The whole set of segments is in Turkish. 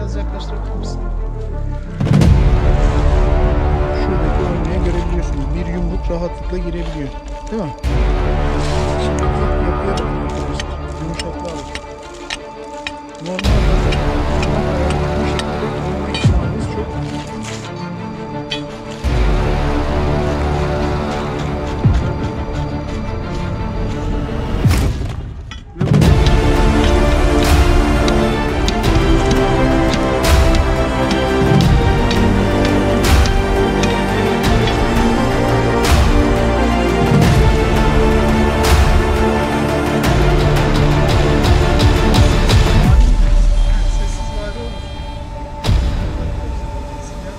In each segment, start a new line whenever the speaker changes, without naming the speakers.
biraz yaklaştırabilir misin? Şuradaki örneği görebiliyorsunuz. Bir yumruk rahatlıkla girebiliyor. Değil mi? Şimdi yapıya bakın arkadaşlar. Yumuşaklığa bakın. Normalde bu şekilde kullanma ihtimalimiz çok.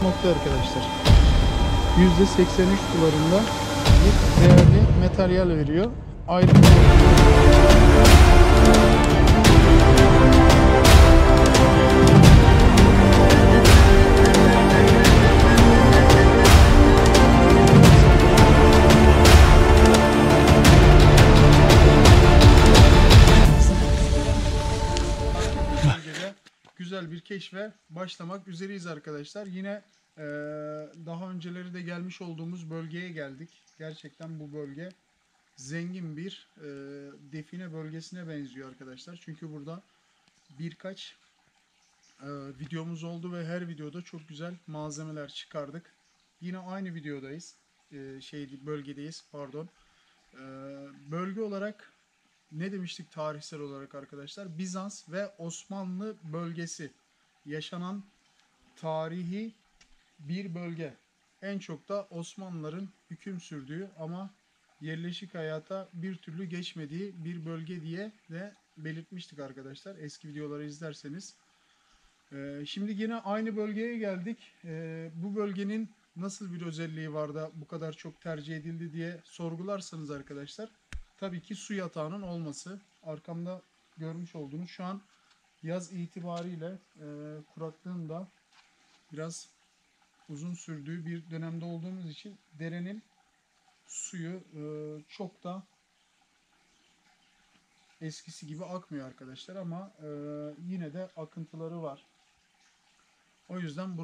Nokta arkadaşlar. %83 dolarında bir değerli materyal veriyor. Ayrıca güzel bir keşfe başlamak üzereyiz arkadaşlar. Yine daha önceleri de gelmiş olduğumuz bölgeye geldik. Gerçekten bu bölge zengin bir define bölgesine benziyor arkadaşlar. Çünkü burada birkaç videomuz oldu ve her videoda çok güzel malzemeler çıkardık. Yine aynı videodayız. Bölgedeyiz, pardon. Bölge olarak ne demiştik tarihsel olarak arkadaşlar? Bizans ve Osmanlı bölgesi yaşanan tarihi bir bölge. En çok da Osmanlıların hüküm sürdüğü ama yerleşik hayata bir türlü geçmediği bir bölge diye de belirtmiştik arkadaşlar. Eski videoları izlerseniz. Şimdi yine aynı bölgeye geldik. Bu bölgenin nasıl bir özelliği var da bu kadar çok tercih edildi diye sorgularsanız arkadaşlar. Tabii ki su yatağının olması. Arkamda görmüş olduğunuz şu an yaz itibariyle kuraklığın da biraz uzun sürdüğü bir dönemde olduğumuz için derenin suyu çok da eskisi gibi akmıyor arkadaşlar ama yine de akıntıları var. O yüzden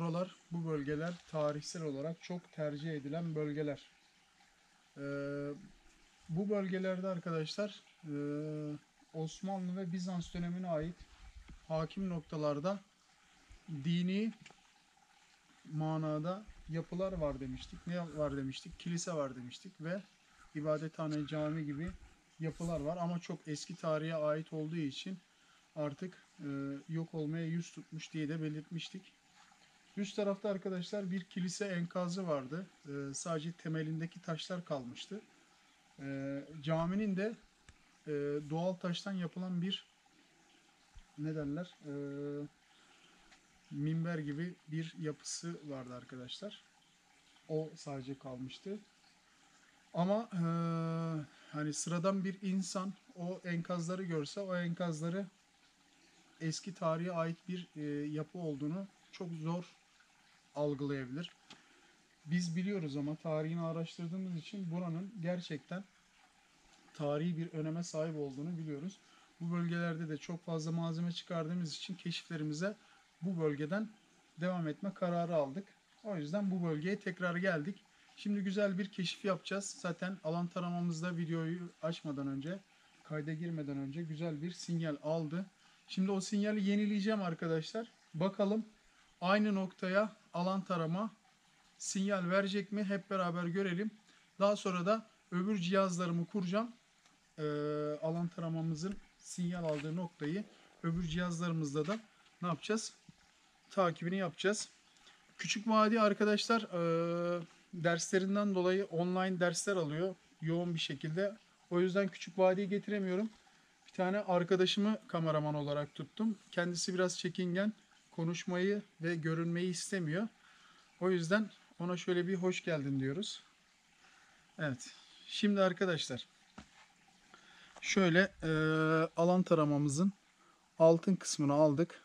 bu bölgeler tarihsel olarak çok tercih edilen bölgeler. Bu bölgelerde arkadaşlar Osmanlı ve Bizans dönemine ait hakim noktalarda dini manada yapılar var demiştik. Ne var demiştik? Kilise var demiştik ve ibadethane, cami gibi yapılar var ama çok eski tarihe ait olduğu için artık yok olmaya yüz tutmuş diye de belirtmiştik. Üst tarafta arkadaşlar bir kilise enkazı vardı. Sadece temelindeki taşlar kalmıştı. Caminin de doğal taştan yapılan bir minber gibi bir yapısı vardı arkadaşlar. O sadece kalmıştı. Ama hani sıradan bir insan o enkazları görse o enkazları eski tarihe ait bir yapı olduğunu çok zor algılayabilir. Biz biliyoruz ama tarihini araştırdığımız için buranın gerçekten tarihi bir öneme sahip olduğunu biliyoruz. Bu bölgelerde de çok fazla malzeme çıkardığımız için keşiflerimize bu bölgeden devam etme kararı aldık. O yüzden bu bölgeye tekrar geldik. Şimdi güzel bir keşif yapacağız. Zaten alan taramamızda videoyu açmadan önce, kayda girmeden önce güzel bir sinyal aldı. Şimdi o sinyali yenileyeceğim arkadaşlar. Bakalım aynı noktaya alan tarama sinyal verecek mi? Hep beraber görelim. Daha sonra da öbür cihazlarımı kuracağım. Alan taramamızın sinyal aldığı noktayı öbür cihazlarımızda da ne yapacağız? Takibini yapacağız. Küçük Vadi arkadaşlar derslerinden dolayı online dersler alıyor yoğun bir şekilde. O yüzden Küçük Vadi'yi getiremiyorum. Bir tane arkadaşımı kameraman olarak tuttum. Kendisi biraz çekingen, konuşmayı ve görünmeyi istemiyor. O yüzden ona şöyle bir hoş geldin diyoruz. Evet. Şimdi arkadaşlar şöyle alan taramamızın altın kısmını aldık.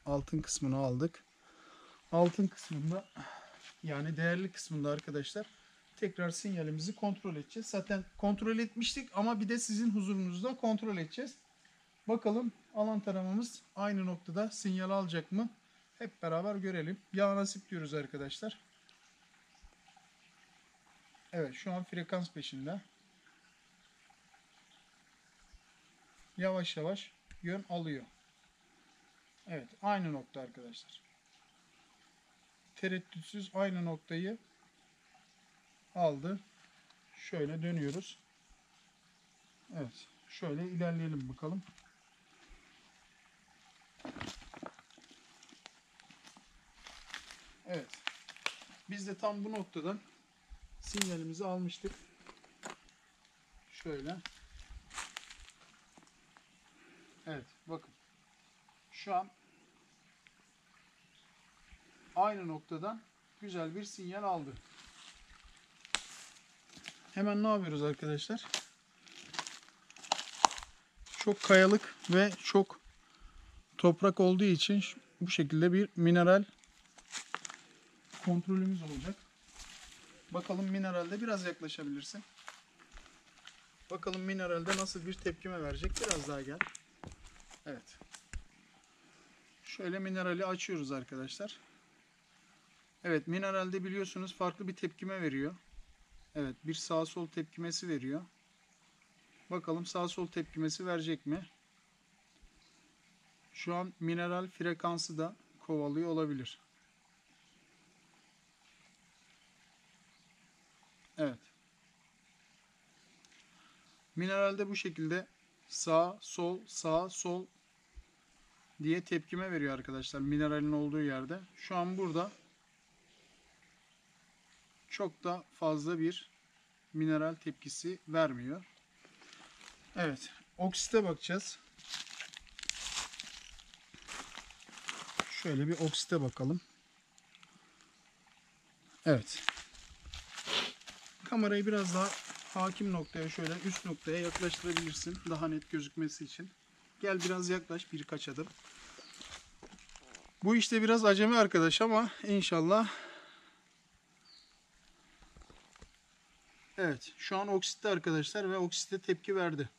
Altın kısmında yani değerli kısmında arkadaşlar tekrar sinyalimizi kontrol edeceğiz. Zaten kontrol etmiştik ama bir de sizin huzurunuzda kontrol edeceğiz. Bakalım alan taramamız aynı noktada sinyal alacak mı? Hep beraber görelim. Ya nasip diyoruz arkadaşlar. Evet, şu an frekans peşinde. Yavaş yavaş yön alıyor. Evet, aynı nokta arkadaşlar. Tereddütsüz aynı noktayı aldı. Şöyle dönüyoruz. Evet, şöyle ilerleyelim bakalım. Evet. Biz de tam bu noktadan sinyalimizi almıştık. Şöyle. Evet, bakın. Şu an aynı noktadan güzel bir sinyal aldı. Hemen ne yapıyoruz arkadaşlar? Çok kayalık ve çok toprak olduğu için bu şekilde bir mineral kontrolümüz olacak. Bakalım mineralde biraz yaklaşabilirsin. Bakalım mineralde nasıl bir tepkime verecek. Biraz daha gel. Evet. Şöyle minerali açıyoruz arkadaşlar. Evet, mineralde biliyorsunuz farklı bir tepkime veriyor. Evet, bir sağ sol tepkimesi veriyor. Bakalım sağ sol tepkimesi verecek mi? Şu an mineral frekansı da kovalıyor olabilir. Evet. Mineralde bu şekilde sağ sol diye tepkime veriyor arkadaşlar mineralin olduğu yerde. Şu an burada çok da fazla bir mineral tepkisi vermiyor. Evet, oksite bakacağız. Şöyle bir oksite bakalım. Evet. Kamerayı biraz daha hakim noktaya, şöyle üst noktaya yaklaştırabilirsin daha net gözükmesi için. Gel biraz yaklaş, birkaç adım. Bu işte biraz acemi arkadaş ama inşallah. Evet, şu an oksitte arkadaşlar ve oksite tepki verdi.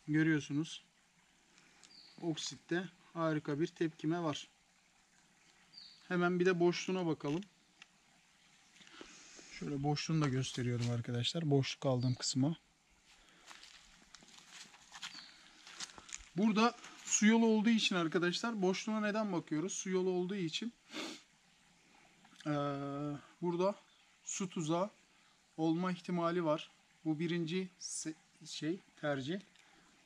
Görüyorsunuz. Oksitte harika bir tepkime var. Hemen bir de boşluğuna bakalım. Şöyle boşluğunu da gösteriyorum arkadaşlar. Boşluk aldığım kısma. Burada su yolu olduğu için arkadaşlar boşluğuna neden bakıyoruz? Su yolu olduğu için burada su tuzağı olma ihtimali var. Bu birinci tercih.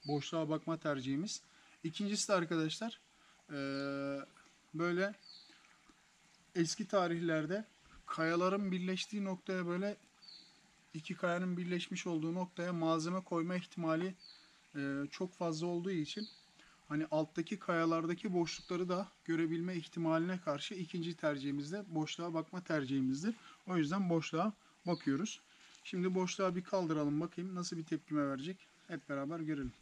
Boşluğa bakma tercihimiz. İkincisi de arkadaşlar böyle eski tarihlerde kayaların birleştiği noktaya, böyle iki kayanın birleşmiş olduğu noktaya malzeme koyma ihtimali çok fazla olduğu için hani alttaki kayalardaki boşlukları da görebilme ihtimaline karşı ikinci tercihimiz de boşluğa bakma tercihimizdir. O yüzden boşluğa bakıyoruz. Şimdi boşluğa bir kaldıralım, bakayım nasıl bir tepkime verecek. Hep beraber görelim.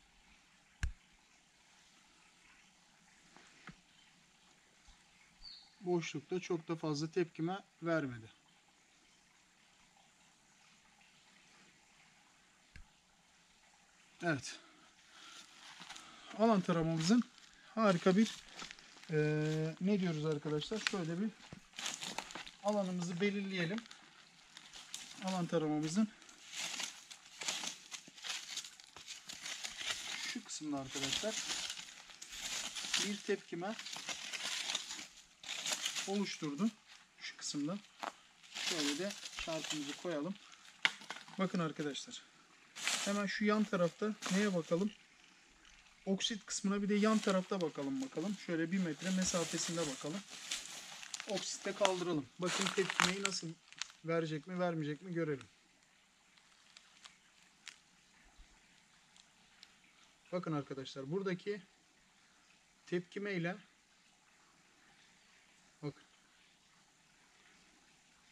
Boşlukta çok da fazla tepkime vermedi. Evet. Alan taramamızın harika bir ne diyoruz arkadaşlar? Şöyle bir alanımızı belirleyelim. Alan taramamızın şu kısımda arkadaşlar bir tepkime oluşturdu. Şu kısımda. Şöyle de şartımızı koyalım. Bakın arkadaşlar. Hemen şu yan tarafta neye bakalım? Oksit kısmına bir de yan tarafta bakalım. Şöyle 1 metre mesafesinde bakalım. Oksitte kaldıralım. Bakın tepkimeyi nasıl verecek mi vermeyecek mi görelim. Bakın arkadaşlar buradaki tepkime ile bakın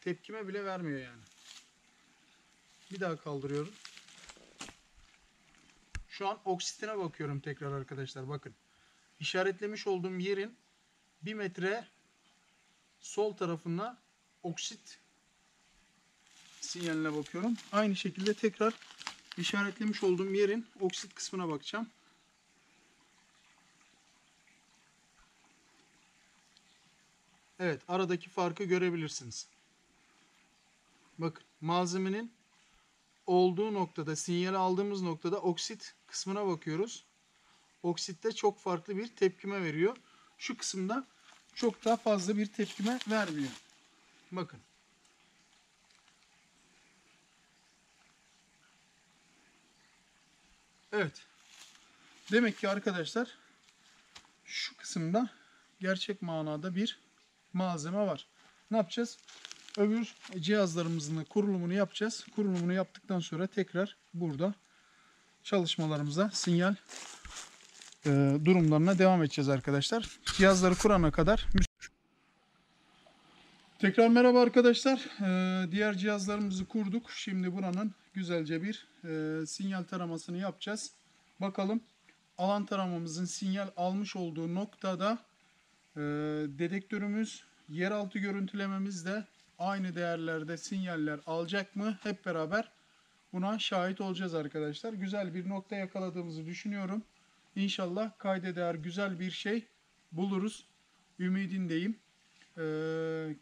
tepkime bile vermiyor yani. Bir daha kaldırıyorum. Şu an oksitine bakıyorum tekrar arkadaşlar. Bakın. İşaretlemiş olduğum yerin 1 metre sol tarafına oksit sinyaline bakıyorum. Aynı şekilde tekrar işaretlemiş olduğum yerin oksit kısmına bakacağım. Evet, aradaki farkı görebilirsiniz. Bakın, malzemenin olduğu noktada, sinyal aldığımız noktada oksit kısmına bakıyoruz. Oksitte çok farklı bir tepkime veriyor. Şu kısımda çok daha fazla bir tepkime vermiyor. Bakın. Evet. Demek ki arkadaşlar şu kısımda gerçek manada bir malzeme var. Ne yapacağız? Öbür cihazlarımızın kurulumunu yapacağız. Kurulumunu yaptıktan sonra tekrar burada çalışmalarımıza, sinyal durumlarına devam edeceğiz arkadaşlar. Cihazları kurana kadar. Tekrar merhaba arkadaşlar. Diğer cihazlarımızı kurduk. Şimdi buranın güzelce bir sinyal taramasını yapacağız. Bakalım alan taramamızın sinyal almış olduğu noktada dedektörümüz, yeraltı görüntülememiz de aynı değerlerde sinyaller alacak mı? Hep beraber buna şahit olacağız arkadaşlar. Güzel bir nokta yakaladığımızı düşünüyorum. İnşallah kayda değer güzel bir şey buluruz. Ümidindeyim.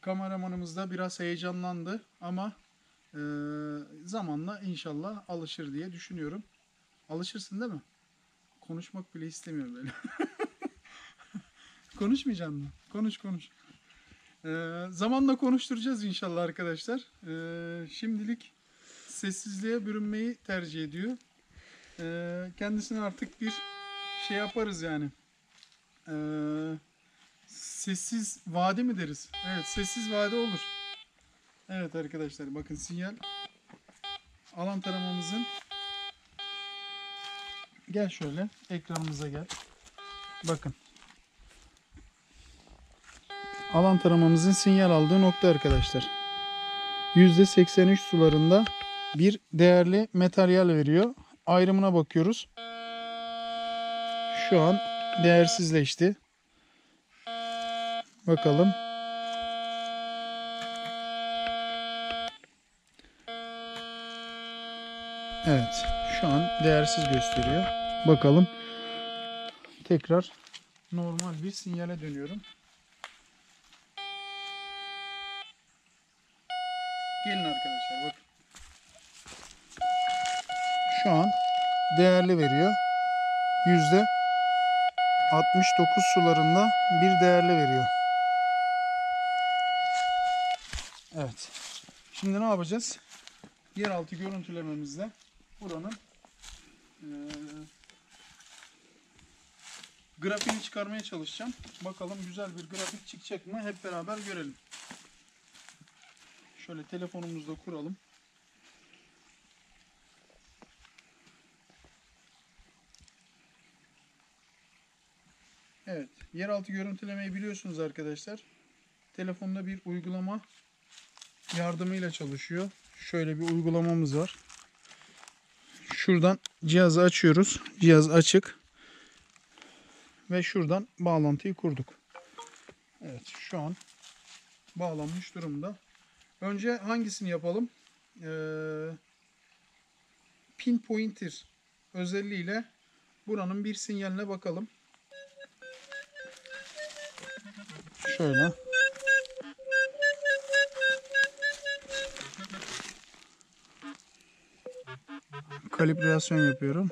Kameramanımız da biraz heyecanlandı ama zamanla inşallah alışır diye düşünüyorum. Alışırsın değil mi? Konuşmak bile istemiyor böyle. Konuşmayacaksın mı? Konuş konuş. Zamanla konuşturacağız inşallah arkadaşlar. Şimdilik sessizliğe bürünmeyi tercih ediyor. Kendisine artık bir şey yaparız yani. Sessiz vade mi deriz? Evet, sessiz vade olur. Evet arkadaşlar, bakın sinyal alan taramamızın, gel şöyle ekranımıza gel. Bakın. Alan taramamızın sinyal aldığı nokta arkadaşlar. %83 sularında bir değerli materyal veriyor. Ayrımına bakıyoruz. Şu an değersizleşti. Bakalım. Evet. Şu an değersiz gösteriyor. Bakalım. Tekrar normal bir sinyale dönüyorum. Gelin arkadaşlar bakın. Şu an değerli veriyor. %69 sularında bir değerli veriyor. Evet. Şimdi ne yapacağız? Yeraltı görüntülememizle buranın grafiğini çıkarmaya çalışacağım. Bakalım güzel bir grafik çıkacak mı? Hep beraber görelim. Şöyle telefonumuzda kuralım. Evet. Yeraltı görüntülemeyi biliyorsunuz arkadaşlar. Telefonda bir uygulama yardımıyla çalışıyor. Şöyle bir uygulamamız var. Şuradan cihazı açıyoruz. Cihaz açık. Ve şuradan bağlantıyı kurduk. Evet, şu an bağlanmış durumda. Önce hangisini yapalım? Pinpointer özelliğiyle buranın bir sinyaline bakalım. Şöyle. Kalibrasyon yapıyorum.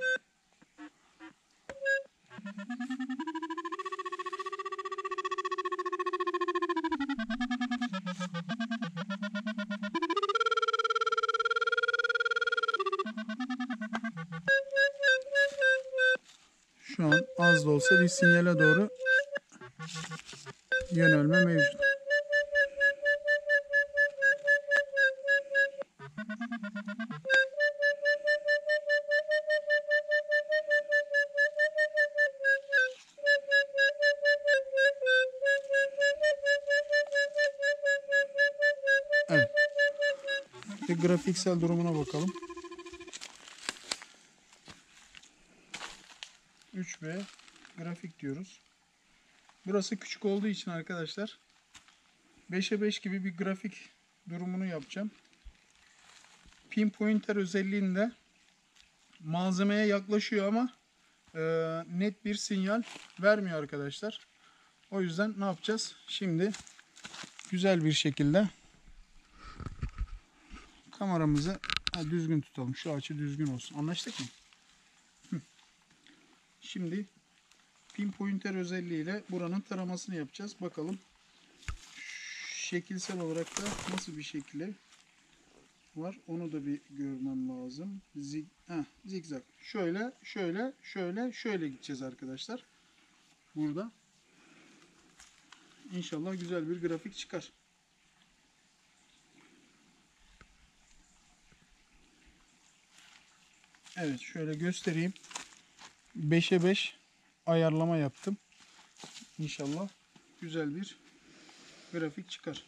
Şu an az da olsa bir sinyale doğru yönelme mevcut. Evet. Bir grafiksel durumuna bakalım. 3B grafik diyoruz. Burası küçük olduğu için arkadaşlar 5'e 5 gibi bir grafik durumunu yapacağım. Pinpointer özelliğinde malzemeye yaklaşıyor ama net bir sinyal vermiyor arkadaşlar. O yüzden ne yapacağız? Şimdi güzel bir şekilde kameramızı düzgün tutalım. Şu açı düzgün olsun. Anlaştık mı? Şimdi pinpointer özelliğiyle buranın taramasını yapacağız. Bakalım şekilsel olarak da nasıl bir şekli var. Onu da bir görmem lazım. Zigzag. Şöyle, şöyle, şöyle, şöyle gideceğiz arkadaşlar. Burada. İnşallah güzel bir grafik çıkar. Evet, şöyle göstereyim. 5'e 5 ayarlama yaptım. İnşallah güzel bir grafik çıkar.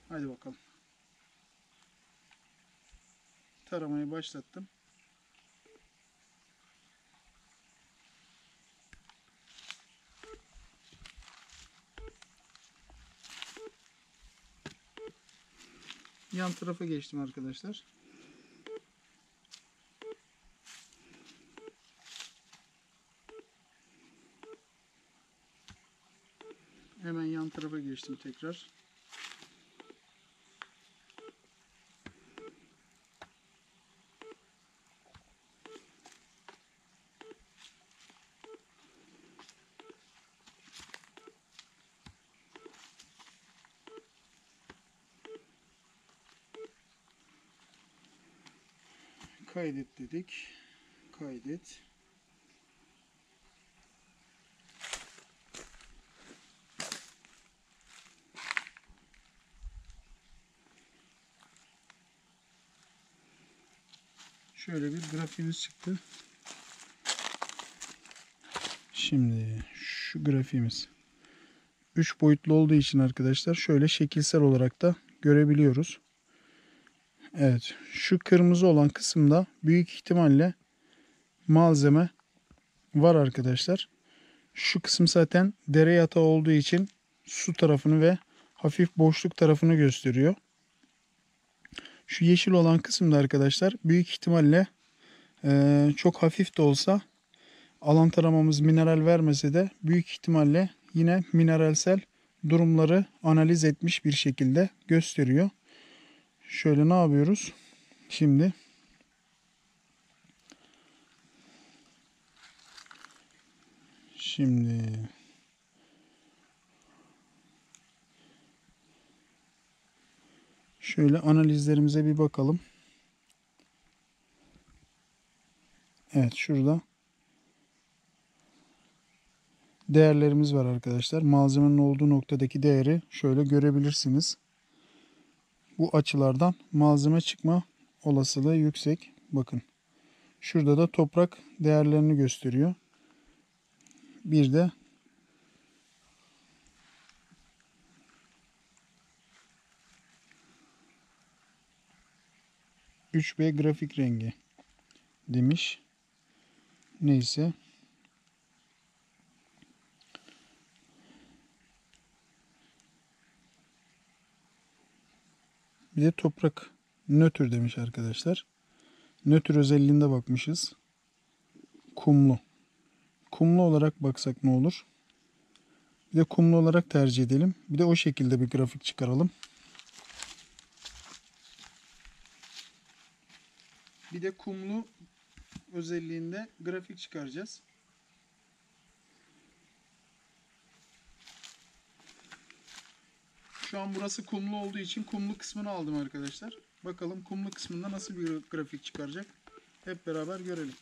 Hadi bakalım. Taramayı başlattım. Yan tarafa geçtim arkadaşlar. Hemen yan tarafa geçtim tekrar. Kaydet dedik. Kaydet. Şöyle bir grafiğimiz çıktı. Şimdi şu grafiğimiz 3 boyutlu olduğu için arkadaşlar şöyle şekilsel olarak da görebiliyoruz. Evet, şu kırmızı olan kısımda büyük ihtimalle malzeme var arkadaşlar. Şu kısım zaten dere yatağı olduğu için su tarafını ve hafif boşluk tarafını gösteriyor. Şu yeşil olan kısımda arkadaşlar büyük ihtimalle çok hafif de olsa alan taramamız mineral vermese de büyük ihtimalle yine mineralsel durumları analiz etmiş bir şekilde gösteriyor. Şöyle ne yapıyoruz? Şimdi şöyle analizlerimize bir bakalım. Evet, şurada değerlerimiz var arkadaşlar. Malzemenin olduğu noktadaki değeri şöyle görebilirsiniz. Bu açılardan malzeme çıkma olasılığı yüksek. Bakın. Şurada da toprak değerlerini gösteriyor. Bir de "3B grafik rengi" demiş. Neyse. Bir de toprak nötr demiş arkadaşlar. Nötr özelliğinde bakmışız. Kumlu. Kumlu olarak baksak ne olur? Bir de kumlu olarak tercih edelim. Bir de o şekilde bir grafik çıkaralım. Bir de kumlu özelliğinde grafik çıkaracağız. Şu an burası kumlu olduğu için kumlu kısmını aldım arkadaşlar. Bakalım kumlu kısmında nasıl bir grafik çıkaracak. Hep beraber görelim.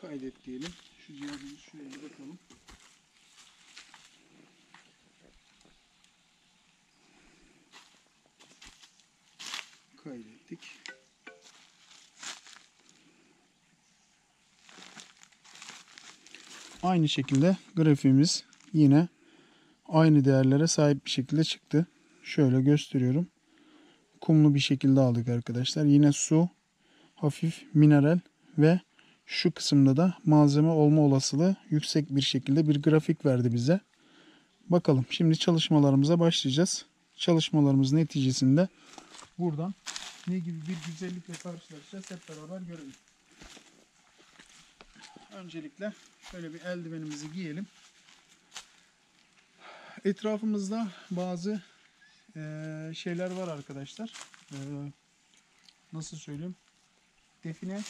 Kaydet diyelim. Şu cihazımızı şuraya bir bakalım. Kaydettik. Aynı şekilde grafiğimiz yine aynı değerlere sahip bir şekilde çıktı. Şöyle gösteriyorum. kumlu bir şekilde aldık arkadaşlar. Yine su, hafif mineral ve şu kısımda da malzeme olma olasılığı yüksek bir şekilde bir grafik verdi bize. Bakalım şimdi çalışmalarımıza başlayacağız. Çalışmalarımız neticesinde buradan ne gibi bir güzellikle karşılaşacağız hep beraber görelim. Öncelikle şöyle bir eldivenimizi giyelim. Etrafımızda bazı şeyler var arkadaşlar. Nasıl söyleyeyim? Define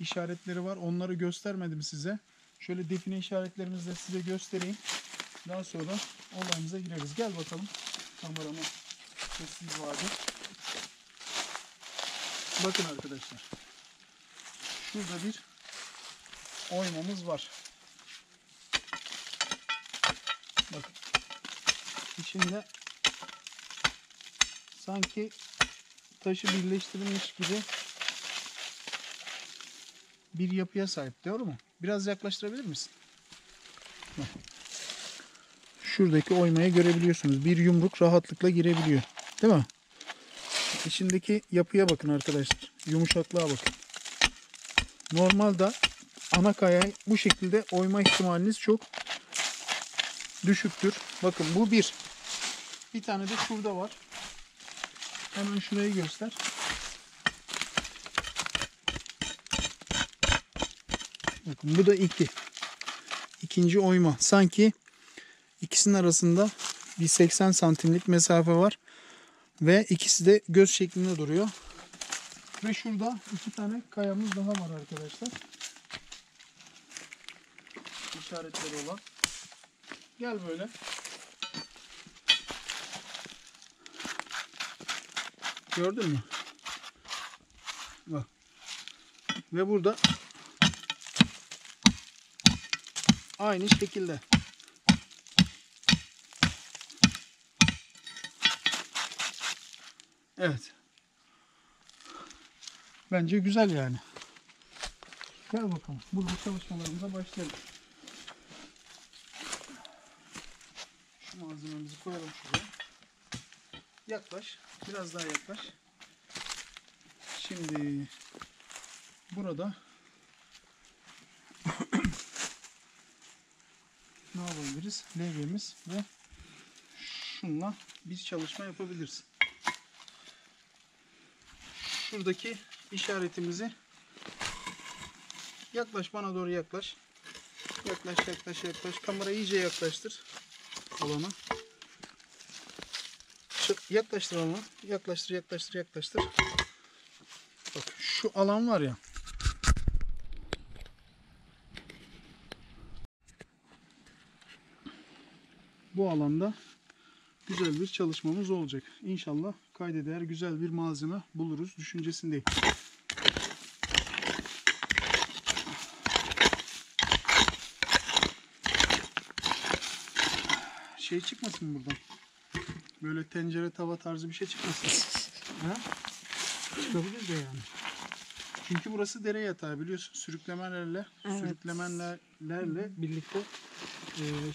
işaretleri var. Onları göstermedim size. Şöyle define işaretlerimizi de size göstereyim. Daha sonra olayımıza gireriz. Gel bakalım. Kameramı sessiz vardı. Bakın arkadaşlar. Şurada bir oymamız var. Bakın. İçinde sanki taşı birleştirilmiş gibi bir yapıya sahip. Doğru mu? Biraz yaklaştırabilir misin? Bak. Şuradaki oymayı görebiliyorsunuz. Bir yumruk rahatlıkla girebiliyor. Değil mi? İçindeki yapıya bakın arkadaşlar. Yumuşaklığa bakın. Normalde ana kayayı bu şekilde oyma ihtimaliniz çok düşüktür. Bakın bu bir. Bir tane de şurada var. Hemen şurayı göster. Bakın bu da 2. İkinci oyma. Sanki ikisinin arasında bir 80 santimlik mesafe var. Ve ikisi de göz şeklinde duruyor. Ve şurada 2 tane kayamız daha var arkadaşlar. İşaretleri olan. Gel böyle. Gördün mü? Bak. Ve burada aynı şekilde. Evet. Bence güzel yani. Gel bakalım. Burada çalışmalarımıza başlayalım. Şu malzememizi koyalım şuraya. Yaklaş. Biraz daha yaklaş. Şimdi burada ne yapabiliriz? Levyemiz ve şunla bir çalışma yapabiliriz. Şuradaki işaretimizi yaklaş, bana doğru yaklaş. Yaklaş, yaklaş, yaklaş. Kamerayı iyice yaklaştır alana. Yaklaştır alana. Yaklaştır, yaklaştır, yaklaştır. Bak şu alan var ya. Bu alanda güzel bir çalışmamız olacak. İnşallah kayda değer güzel bir malzeme buluruz düşüncesindeyim. Şey çıkmasın buradan. Böyle tencere tava tarzı bir şey çıkmasın. Ha? Çıkabilir de yani. Çünkü burası dere yatağı biliyorsun. Sürüklemelerle, evet, sürüklemelerle birlikte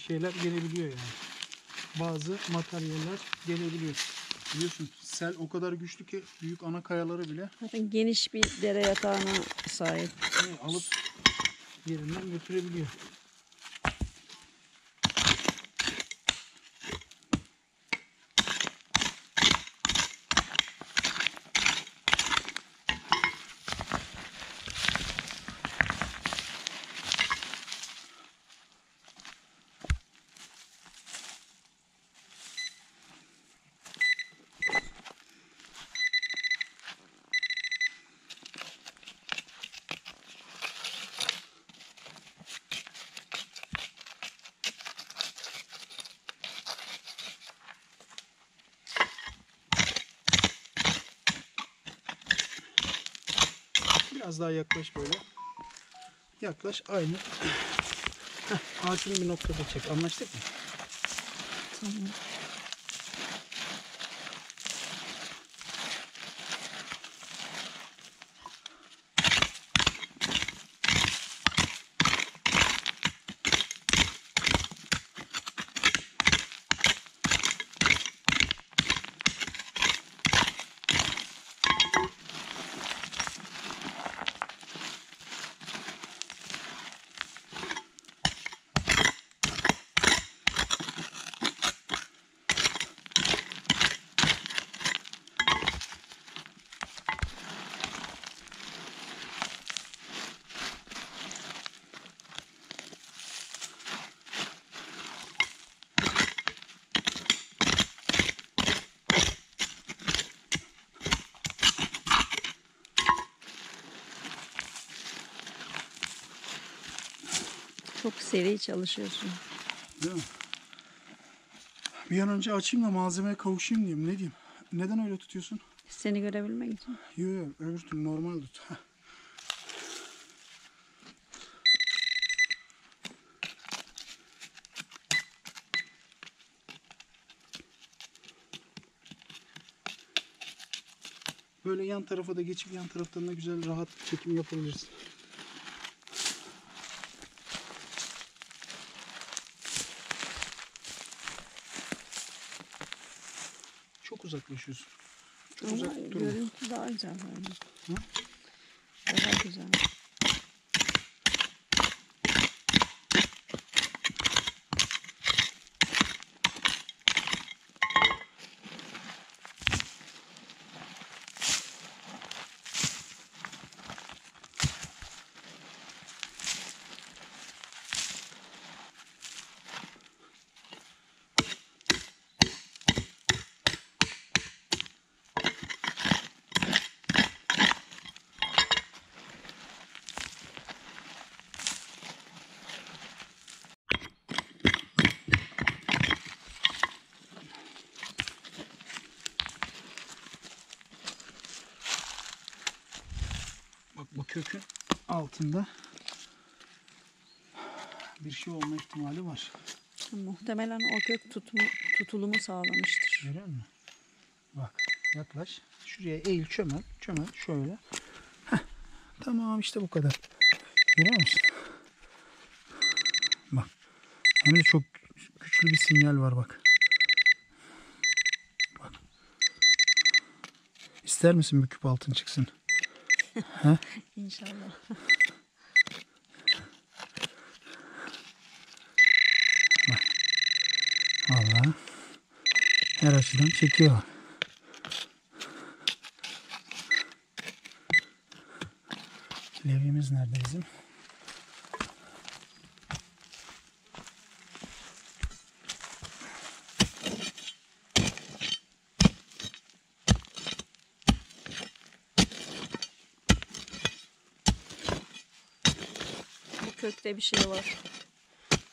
şeyler gelebiliyor yani. Bazı materyaller gelebiliyor. Biliyorsun sel o kadar güçlü ki büyük ana kayaları bile
zaten geniş bir dere yatağına sahip.
Alıp yerinden götürebiliyor. Biraz daha yaklaş böyle. Yaklaş aynı. Hakim bir noktada çek. Anlaştık mı?
Tamam. Çok seri çalışıyorsun.
Değil mi? Bir an önce açayım da malzemeye kavuşayım diyeyim. Ne diyeyim? Neden öyle tutuyorsun?
Seni görebilmek için.
Yok yok, öbür türlü normal tut. Heh. Böyle yan tarafa da geçip yan taraftan da güzel rahat çekim yapabiliriz. Çok uzaklaşıyorsun. Çok
Ama
uzak durma.
görüntü daha güzel böyle.
Hı?
Daha güzel.
Bak bu kökün altında bir şey olma ihtimali var.
Muhtemelen o kök tutulumu sağlamıştır.
Görüyor musun? Bak yaklaş. Şuraya eğil, çömel. Çömel şöyle. Heh, tamam işte bu kadar. Görüyor musun? Bak. Hem de çok güçlü bir sinyal var bak. Bak. İster misin bir küp altın çıksın? Ha?
İnşallah.
Vallahi her açıdan çekiyor. Levyemiz nerede bizim?
Bu kökte bir şey var.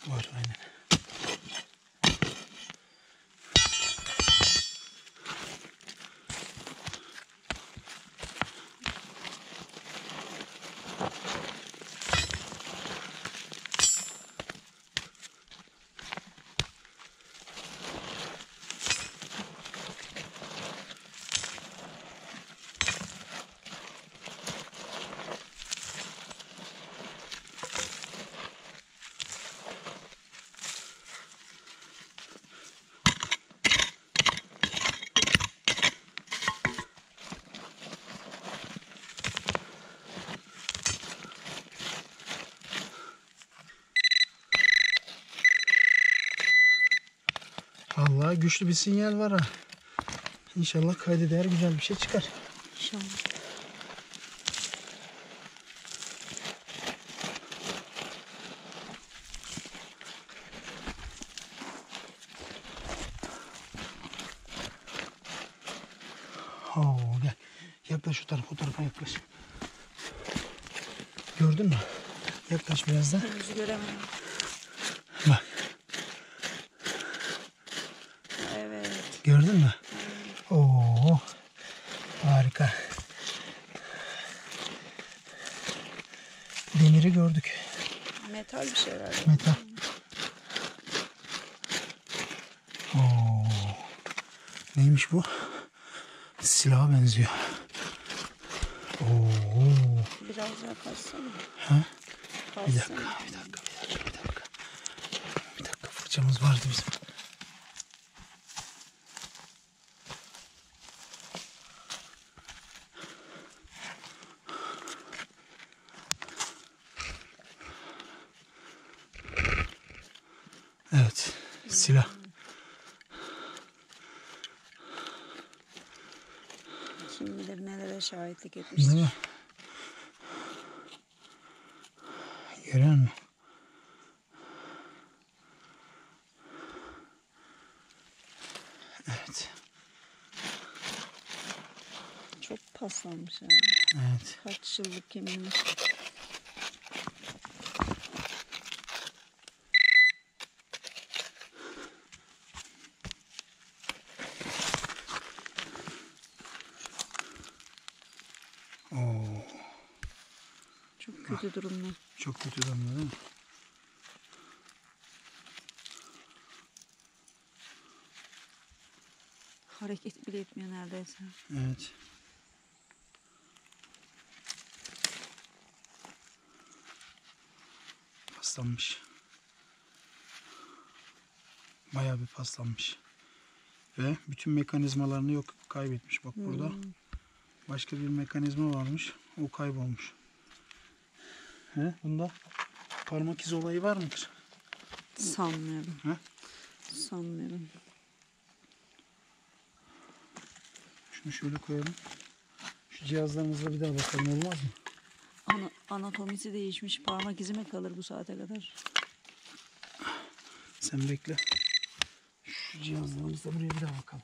Var aynen. Vallahi güçlü bir sinyal var ha. İnşallah kayda değer güzel bir şey çıkar.
İnşallah.
Oo, gel. Yaklaş şu tarafa, o tarafa yaklaş. Gördün mü? Yaklaş biraz da.
Henüz göremedim.
Bak.
Evet.
Gördün mü? Oo. Harika. Demiri gördük.
Metal bir şey herhalde.
Metal. Oo. Neymiş bu? Silaha benziyor. Oo.
Biraz yaklaşsana.
Ha? Bir
Kalsın.
dakika. Bir dakika fırçamız vardı bizim. Evet, silah.
Kim bilir nelere şahitlik
Değil
etmiştir.
mi? Görüyor musun? Evet.
Çok paslanmış ya.
Evet.
Kaç yıllık kemirmiş. kötü durumda.
Çok kötü durumda değil mi?
Hareket bile etmiyor neredeyse.
Evet. Paslanmış. Bayağı bir paslanmış. Ve bütün mekanizmalarını yok kaybetmiş. Bak burada başka bir mekanizma varmış. O kaybolmuş. He? Bunda parmak izi olayı var mıdır?
Sanmıyorum.
He?
Sanmıyorum.
Şunu şöyle koyalım. Şu cihazlarımızla bir daha bakalım, olmaz mı?
Anatomisi değişmiş. Parmak izi mi kalır bu saate kadar?
Sen bekle. Şu cihazlarımızla buraya bir daha bakalım.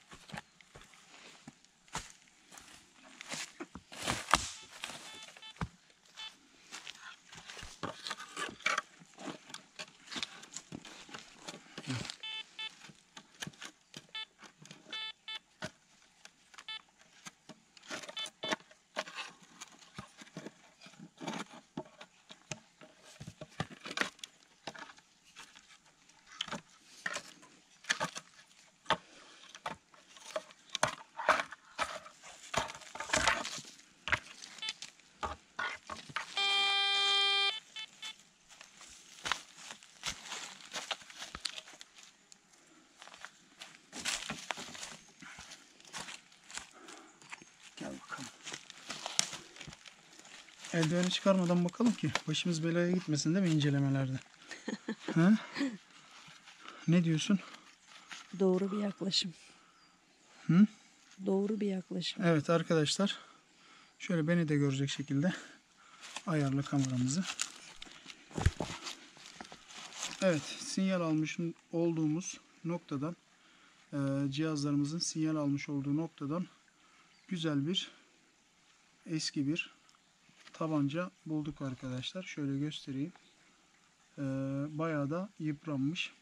Gel bakalım. Eldiveni çıkarmadan bakalım ki başımız belaya gitmesin değil mi incelemelerde? Ha? Ne diyorsun?
Doğru bir yaklaşım.
Hı?
Doğru bir yaklaşım.
Evet arkadaşlar. Şöyle beni de görecek şekilde ayarla kameramızı. Evet, sinyal almış olduğumuz noktadan, cihazlarımızın sinyal almış olduğu noktadan güzel bir eski bir tabanca bulduk arkadaşlar. Şöyle göstereyim. Bayağı da yıpranmış.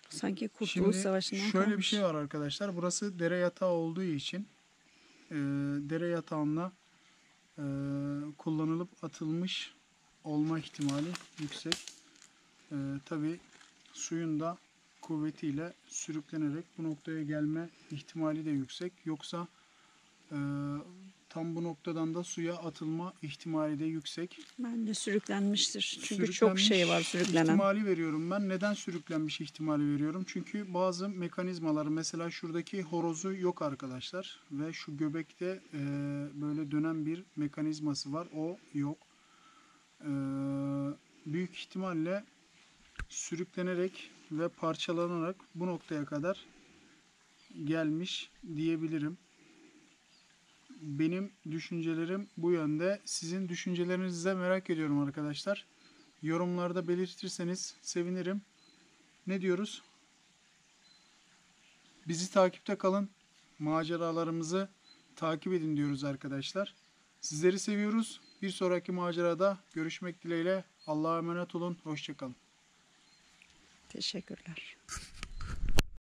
Sanki Kurtuluş
Şimdi
Savaşı'ndan
şöyle bir
kalmış.
şey var arkadaşlar. Burası dere yatağı olduğu için dere yatağına kullanılıp atılmış olma ihtimali yüksek. Tabii suyun da kuvvetiyle sürüklenerek bu noktaya gelme ihtimali de yüksek. Yoksa tam bu noktadan da suya atılma ihtimali de yüksek.
Bence sürüklenmiştir. Çünkü çok
Sürüklenmiş
şey var sürüklenen.
ihtimali veriyorum ben. Neden sürüklenmiş ihtimali veriyorum? Çünkü bazı mekanizmalar, mesela şuradaki horozu yok arkadaşlar. Ve şu göbekte böyle dönen bir mekanizması var. O yok. Büyük ihtimalle sürüklenerek ve parçalanarak bu noktaya kadar gelmiş diyebilirim. Benim düşüncelerim bu yönde. Sizin düşüncelerinizi de merak ediyorum arkadaşlar. Yorumlarda belirtirseniz sevinirim. Ne diyoruz? Bizi takipte kalın. Maceralarımızı takip edin diyoruz arkadaşlar. Sizleri seviyoruz. Bir sonraki macerada görüşmek dileğiyle. Allah'a emanet olun. Hoşça kalın.
Teşekkürler.